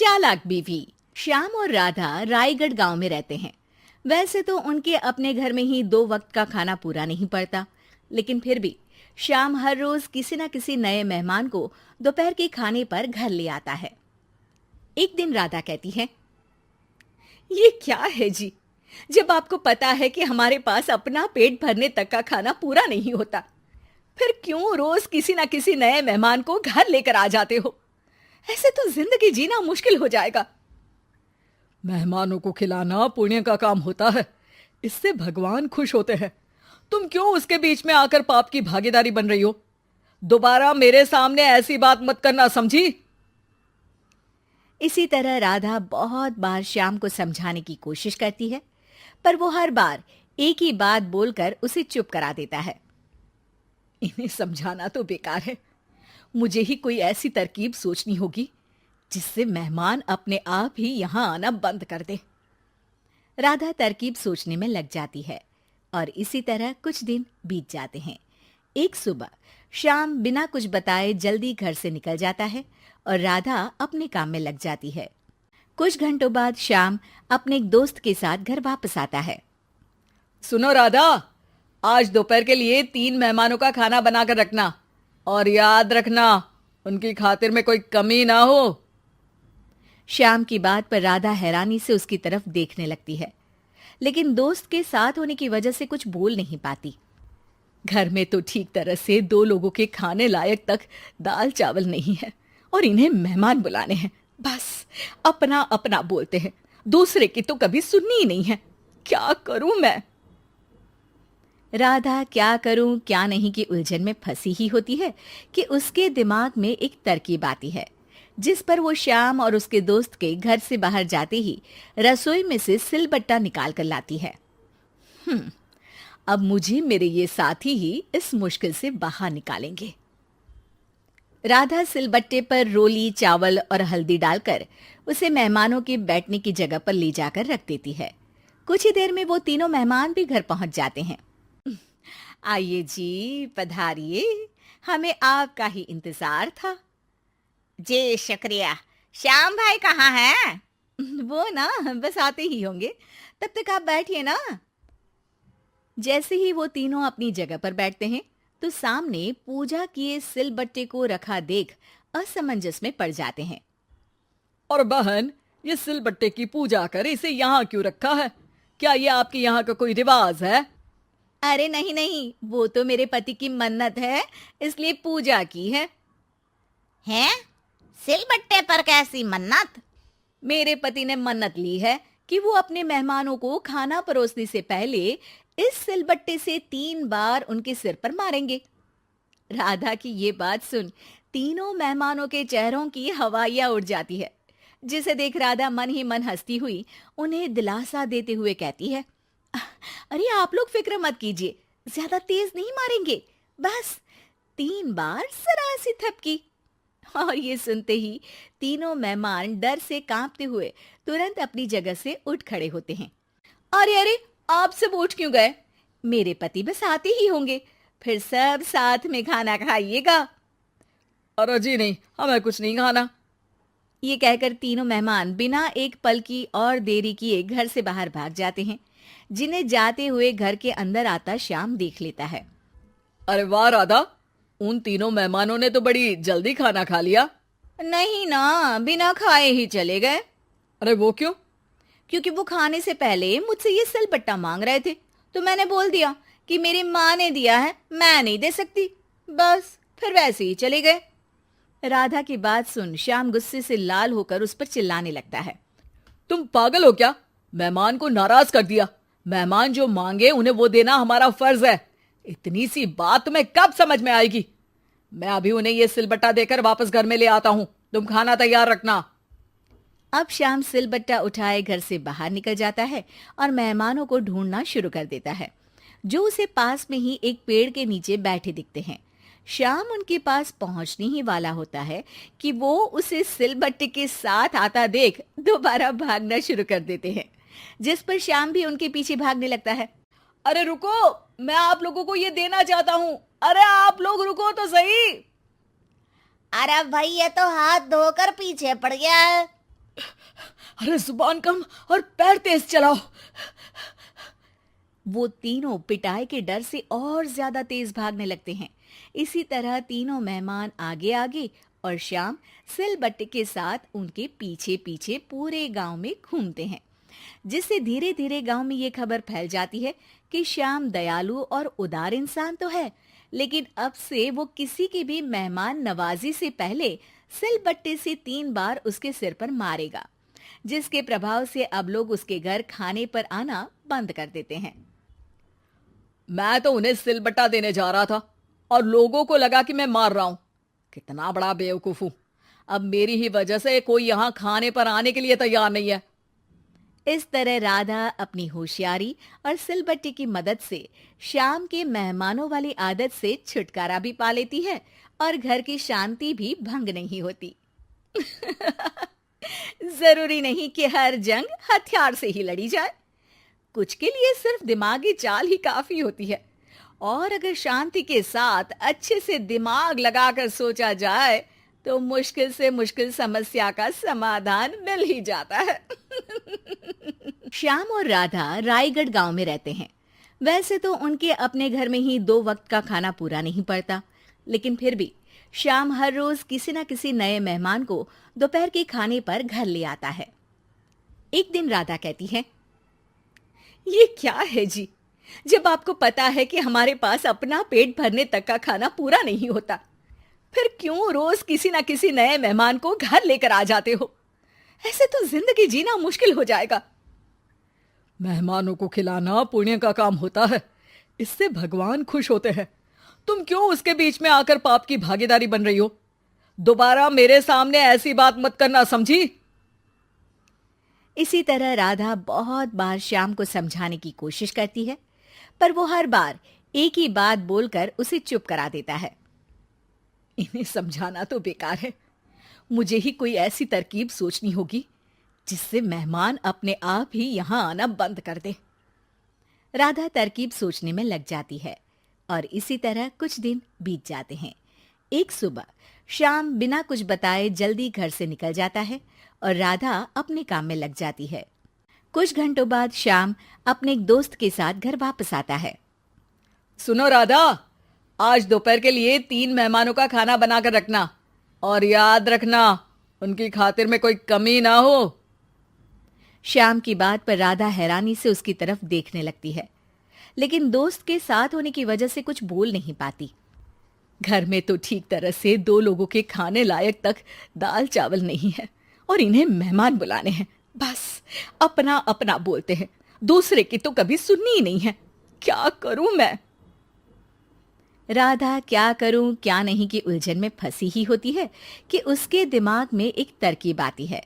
चालाक बीवी। श्याम और राधा रायगढ़ गांव में रहते हैं। वैसे तो उनके अपने घर में ही 2 वक्त का खाना पूरा नहीं पड़ता, लेकिन फिर भी श्याम हर रोज किसी न किसी नए मेहमान को दोपहर के खाने पर घर ले आता है। एक दिन राधा कहती है, ये क्या है जी, जब आपको पता है कि हमारे पास अपना पेट भरने तक का खाना पूरा नहीं होता, फिर क्यों रोज किसी न किसी नए मेहमान को घर लेकर आ जाते हो? ऐसे तो जिंदगी जीना मुश्किल हो जाएगा। मेहमानों को खिलाना पुण्य का काम होता है, इससे भगवान खुश होते हैं। तुम क्यों उसके बीच में आकर पाप की भागीदारी बन रही हो? दोबारा मेरे सामने ऐसी बात मत करना, समझी? इसी तरह राधा बहुत बार श्याम को समझाने की कोशिश करती है, पर वो हर बार एक ही बात बोलकर उसे चुप करा देता है। इन्हें समझाना तो बेकार है, मुझे ही कोई ऐसी तरकीब सोचनी होगी जिससे मेहमान अपने आप ही यहां आना बंद कर दे। राधा तरकीब सोचने में लग जाती है और इसी तरह कुछ दिन बीत जाते हैं। एक सुबह श्याम बिना कुछ बताए जल्दी घर से निकल जाता है और राधा अपने काम में लग जाती है। कुछ घंटों बाद श्याम अपने एक दोस्त के साथ घर वापस आता है। सुनो राधा, आज दोपहर के लिए 3 मेहमानों का खाना बनाकर रखना, और याद रखना उनकी खातिर में कोई कमी ना हो। श्याम की बात पर राधा हैरानी से उसकी तरफ देखने लगती है, लेकिन दोस्त के साथ होने की वजह से कुछ बोल नहीं पाती। घर में तो ठीक तरह से 2 लोगों के खाने लायक तक दाल चावल नहीं है, और इन्हें मेहमान बुलाने हैं। बस अपना अपना बोलते हैं, दूसरे की तो कभी सुननी ही नहीं है। क्या करूं मैं? राधा क्या करूं क्या नहीं की उलझन में फंसी ही होती है कि उसके दिमाग में एक तरकीब आती है, जिस पर वो श्याम और उसके दोस्त के घर से बाहर जाते ही रसोई में से सिलबट्टा निकाल कर लाती है। अब मुझे मेरे ये साथी ही इस मुश्किल से बाहर निकालेंगे। राधा सिलबट्टे पर रोली, चावल और हल्दी डालकर उसे मेहमानों के बैठने की जगह पर ले जाकर रख देती है। कुछ ही देर में वो तीनों मेहमान भी घर पहुंच जाते हैं। आइए जी, पधारिए, हमें आपका ही इंतजार था। जी शुक्रिया। श्याम भाई कहाँ हैं? वो ना बस आते ही होंगे, तब तक आप बैठिए ना। जैसे ही वो तीनों अपनी जगह पर बैठते हैं तो सामने पूजा किए सिलबट्टे को रखा देख असमंजस में पड़ जाते हैं। और बहन, ये सिलबट्टे की पूजा कर इसे यहाँ क्यों रखा है? क्या ये आपके यहाँ का कोई रिवाज है? अरे नहीं नहीं, वो तो मेरे पति की मन्नत है, इसलिए पूजा की है। हैं? सिलबट्टे पर कैसी मन्नत? मेरे पति ने मन्नत ली है कि वो अपने मेहमानों को खाना परोसने से पहले इस सिलबट्टे से 3 बार उनके सिर पर मारेंगे। राधा की ये बात सुन तीनों मेहमानों के चेहरों की हवाइयां उड़ जाती है, जिसे देख राधा मन ही मन हंसती हुई उन्हें दिलासा देते हुए कहती है, अरे आप लोग फिक्र मत कीजिए, ज्यादा तेज नहीं मारेंगे, बस 3 बार जरा सी थपकी। और ये सुनते ही तीनों मेहमान डर से कांपते हुए तुरंत अपनी जगह से उठ खड़े होते हैं। अरे अरे, आप सब उठ क्यों गए? मेरे पति बस आते ही होंगे, फिर सब साथ में खाना खाइएगा। अरे जी नहीं, हमें कुछ नहीं खाना। ये कहकर तीनों मेहमान बिना एक पल की और देरी किए घर से बाहर भाग जाते हैं, जिन्हें जाते हुए घर के अंदर आता श्याम देख लेता है। अरे वाह राधा, उन तीनों मेहमानों ने तो बड़ी जल्दी खाना खा लिया। नहीं ना, बिना खाए ही चले गए। अरे वो क्यों? क्योंकि वो खाने से पहले मुझसे ये सिलबट्टा मांग रहे थे, तो मैंने बोल दिया कि मेरी माँ ने दिया है, मैं नहीं दे सकती। बस फिर वैसे ही चले गए। राधा की बात सुन श्याम गुस्से से लाल होकर उस पर चिल्लाने लगता है। तुम पागल हो क्या? मेहमान को नाराज कर दिया। मेहमान जो मांगे उन्हें वो देना हमारा फर्ज है। इतनी सी बात तुम्हें कब समझ में आएगी? मैं अभी उन्हें ये सिलबट्टा देकर वापस घर में ले आता हूं, तुम खाना तैयार रखना। अब श्याम सिलबट्टा उठाए घर से बाहर निकल जाता है और मेहमानों को ढूंढना शुरू कर देता है, जो उसे पास में ही एक पेड़ के नीचे बैठे दिखते हैं। श्याम उनके पास पहुंचने ही वाला होता है कि वो उसे सिलबट्टे के साथ आता देख दोबारा भागना शुरू कर देते हैं, जिस पर श्याम भी उनके पीछे भागने लगता है। अरे रुको, मैं आप लोगों को ये देना चाहता हूं। अरे आप लोग रुको तो सही। अरे भाई, ये तो हाथ धोकर पीछे पड़ गया है। अरे जुबान कम और पैर तेज चलाओ। वो तीनों पिटाई के डर से और ज्यादा तेज भागने लगते हैं। इसी तरह तीनों मेहमान आगे आगे और श्याम सिलबट्टे के साथ उनके पीछे पीछे पूरे गांव में घूमते हैं, जिससे धीरे धीरे गांव में ये खबर फैल जाती है कि श्याम दयालु और उदार इंसान तो है, लेकिन अब से वो किसी की भी मेहमान नवाजी से पहले सिलबट्टे से 3 बार उसके सिर पर मारेगा, जिसके प्रभाव से अब लोग उसके घर खाने पर आना बंद कर देते हैं। मैं तो उन्हें सिलबट्टा देने जा रहा था और लोगों को लगा कि मैं मार रहा हूं। कितना बड़ा बेवकूफ हूं। अब मेरी ही वजह से कोई यहां खाने पर आने के लिए तैयार नहीं है। इस तरह राधा अपनी होशियारी और सिलबट्टे की मदद से श्याम के मेहमानों वाली आदत से छुटकारा भी पा लेती है और घर की शांति भी भंग नहीं होती। जरूरी नहीं कि हर जंग हथियार से ही लड़ी जाए। कुछ के लिए सिर्फ दिमागी चाल ही काफी होती है, और अगर शांति के साथ अच्छे से दिमाग लगाकर सोचा जाए तो मुश्किल से मुश्किल समस्या का समाधान मिल ही जाता है। श्याम और राधा रायगढ़ गांव में रहते हैं। वैसे तो उनके अपने घर में ही 2 वक्त का खाना पूरा नहीं पड़ता, लेकिन फिर भी श्याम हर रोज किसी न किसी नए मेहमान को दोपहर के खाने पर घर ले आता है। एक दिन राधा कहती है, ये क्या है जी, जब आपको पता है कि हमारे पास अपना पेट भरने तक का खाना पूरा नहीं होता, फिर क्यों रोज किसी न किसी नए मेहमान को घर लेकर आ जाते हो? ऐसे तो जिंदगी जीना मुश्किल हो जाएगा। मेहमानों को खिलाना पुण्य का काम होता है, इससे भगवान खुश होते हैं। तुम क्यों उसके बीच में आकर पाप की भागीदारी बन रही हो? दोबारा मेरे सामने ऐसी बात मत करना, समझी? इसी तरह राधा बहुत बार श्याम को समझाने की कोशिश करती है, पर वो हर बार एक ही बात बोलकर उसे चुप करा देता है। इन्हें समझाना तो बेकार है। मुझे ही कोई ऐसी तरकीब सोचनी होगी जिससे मेहमान अपने आप ही यहां आना बंद कर दे। राधा तरकीब सोचने में लग जाती है और इसी तरह कुछ दिन बीत जाते हैं। एक सुबह श्याम बिना कुछ बताए जल्दी घर से निकल जाता है और राधा अपने काम में लग जाती है। कुछ घंटों बाद श्याम अपने एक दोस्त के साथ घर वापस आता है। सुनो राधा, आज दोपहर के लिए 3 मेहमानों का खाना बनाकर रखना, और याद रखना उनकी खातिर में कोई कमी ना हो। श्याम की बात पर राधा हैरानी से उसकी तरफ देखने लगती है, लेकिन दोस्त के साथ होने की वजह से कुछ बोल नहीं पाती। घर में तो ठीक तरह से 2 लोगों के खाने लायक तक दाल चावल नहीं है और इन्हें मेहमान बुलाने हैं। बस अपना अपना बोलते हैं, दूसरे की तो कभी सुननी ही नहीं है। क्या करूं मैं? राधा क्या करूं क्या नहीं की उलझन में फंसी ही होती है कि उसके दिमाग में एक तरकीब आती है,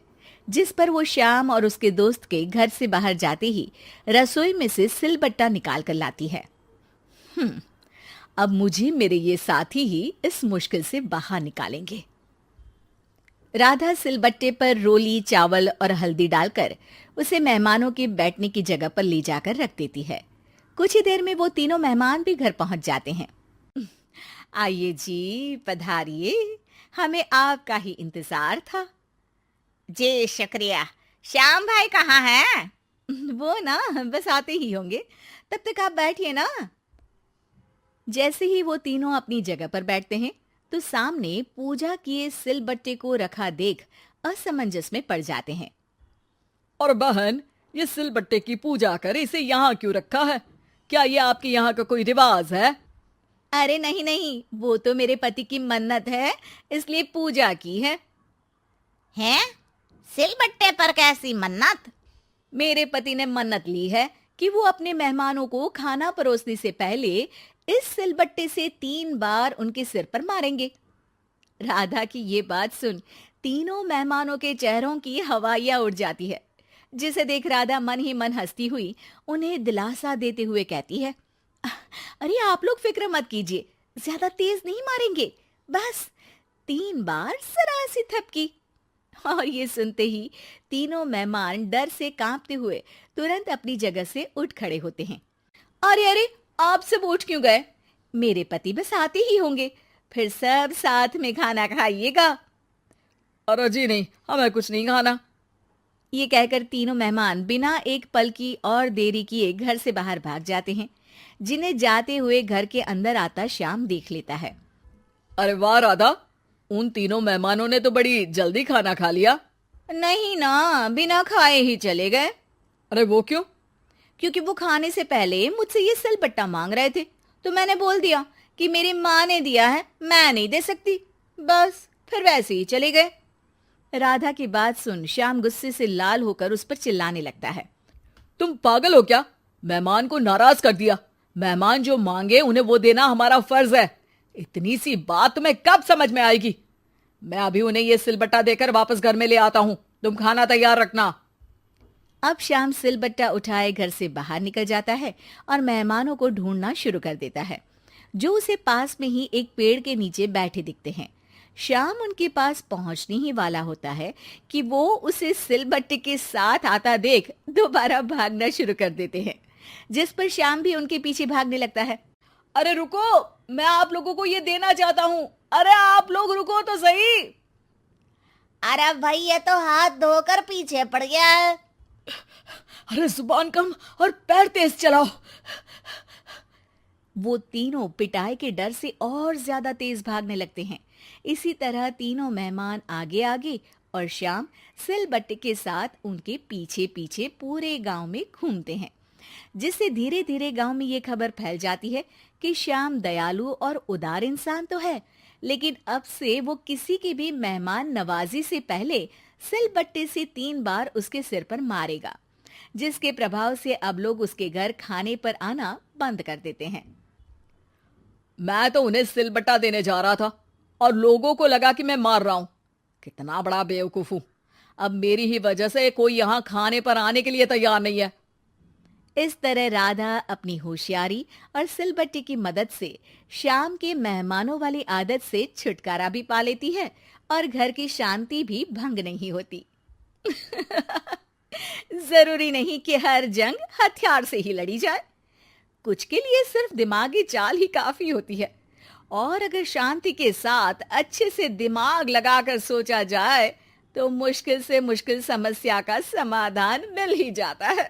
जिस पर वो श्याम और उसके दोस्त के घर से बाहर जाते ही रसोई में से सिलबट्टा निकाल कर लाती है। अब मुझे मेरे ये साथी ही इस मुश्किल से बाहर निकालेंगे। राधा सिलबट्टे पर रोली, चावल और हल्दी डालकर उसे मेहमानों के बैठने की जगह पर ले जाकर रख देती है। कुछ ही देर में वो तीनों मेहमान भी घर पहुंच जाते हैं। आइए जी, पधारिए, हमें आपका ही इंतजार था। जी शुक्रिया। श्याम भाई कहाँ हैं? वो ना बस आते ही होंगे, तब तक आप बैठिए ना। जैसे ही वो तीनों अपनी जगह पर बैठते हैं तो सामने पूजा किए सिलबट्टे को रखा देख असमंजस में पड़ जाते हैं। और बहन, ये सिलबट्टे की पूजा कर इसे यहाँ क्यों रखा है? क्या ये आपके यहाँ का कोई रिवाज है? अरे नहीं नहीं, वो तो मेरे पति की मन्नत है, इसलिए पूजा की है। हैं? सिलबट्टे पर कैसी मन्नत? मेरे पति ने मन्नत ली है कि वो अपने मेहमानों को खाना परोसने से पहले इस सिलबट्टे से 3 बार उनके सिर पर मारेंगे। राधा की ये बात सुन तीनों मेहमानों के चेहरों की हवाइयां उड़ जाती है, जिसे देख राधा मन ही मन हंसती हुई उन्हें दिलासा देते हुए कहती है, अरे आप लोग फिक्र मत कीजिए, ज्यादा तेज नहीं मारेंगे, बस 3 बार जरा सी थपकी। और ये सुनते ही तीनों मेहमान डर से कांपते हुए तुरंत अपनी जगह से उठ खड़े होते हैं। अरे अरे, आप सब उठ क्यों गए? मेरे पति बस आते ही होंगे, फिर सब साथ में खाना खाइएगा। अरे जी नहीं, हमें कुछ नहीं खाना। ये कहकर तीनों मेहमान बिना एक पल की और देरी किए घर से बाहर भाग जाते हैं। जिन्हें जाते हुए घर के अंदर आता श्याम देख लेता है। अरे वाह राधा, उन तीनों मेहमानों ने तो बड़ी जल्दी खाना खा लिया। नहीं ना, बिना खाए ही चले गए। अरे वो क्यों? क्योंकि वो खाने से पहले मुझसे ये सिलबट्टा मांग रहे थे, तो मैंने बोल दिया कि मेरी माँ ने दिया है, मैं नहीं दे सकती। बस फिर वैसे ही चले गए। राधा की बात सुन श्याम गुस्से से लाल होकर उस पर चिल्लाने लगता है। तुम पागल हो क्या? मेहमान को नाराज कर दिया। मेहमान जो मांगे उन्हें वो देना हमारा फर्ज है। इतनी सी बात तुम्हें कब समझ में आएगी? मैं अभी उन्हें ये सिलबट्टा देकर वापस घर में ले आता हूं। तुम खाना तैयार रखना। अब श्याम सिलबट्टा उठाए घर से बाहर निकल जाता है और मेहमानों को ढूंढना शुरू कर देता है, जो उसे पास में ही एक पेड़ के नीचे बैठे दिखते हैं। श्याम उनके पास पहुंचने ही वाला होता है कि वो उसे सिलबट्टे के साथ आता देख दोबारा भागना शुरू कर देते हैं, जिस पर श्याम भी उनके पीछे भागने लगता है। अरे रुको, मैं आप लोगों को ये देना चाहता हूं। अरे आप लोग रुको तो सही। अरे भाई, ये तो हाथ धोकर पीछे पड़ गया है। अरे जुबान कम और पैर तेज चलाओ। वो तीनों पिटाई के डर से और ज्यादा तेज भागने लगते हैं। इसी तरह तीनों मेहमान आगे आगे और श्याम सिलबट्टे के साथ उनके पीछे पीछे पूरे गांव में घूमते हैं, जिससे धीरे धीरे गांव में ये खबर फैल जाती है कि श्याम दयालु और उदार इंसान तो है, लेकिन अब से वो किसी की भी मेहमान नवाजी से पहले सिलबट्टे से 3 बार उसके सिर पर मारेगा, जिसके प्रभाव से अब लोग उसके घर खाने पर आना बंद कर देते हैं। मैं तो उन्हें सिलबट्टा देने जा रहा था और लोगों को लगा कि मैं मार रहा हूं। कितना बड़ा बेवकूफ हूं। अब मेरी ही वजह से कोई यहां खाने पर आने के लिए तैयार नहीं है। इस तरह राधा अपनी होशियारी और सिलबट्टे की मदद से श्याम के मेहमानों वाली आदत से छुटकारा भी पा लेती है और घर की शांति भी भंग नहीं होती। जरूरी नहीं कि हर जंग हथियार से ही लड़ी जाए। कुछ के लिए सिर्फ दिमागी चाल ही काफी होती है, और अगर शांति के साथ अच्छे से दिमाग लगाकर सोचा जाए तो मुश्किल से मुश्किल समस्या का समाधान मिल ही जाता है।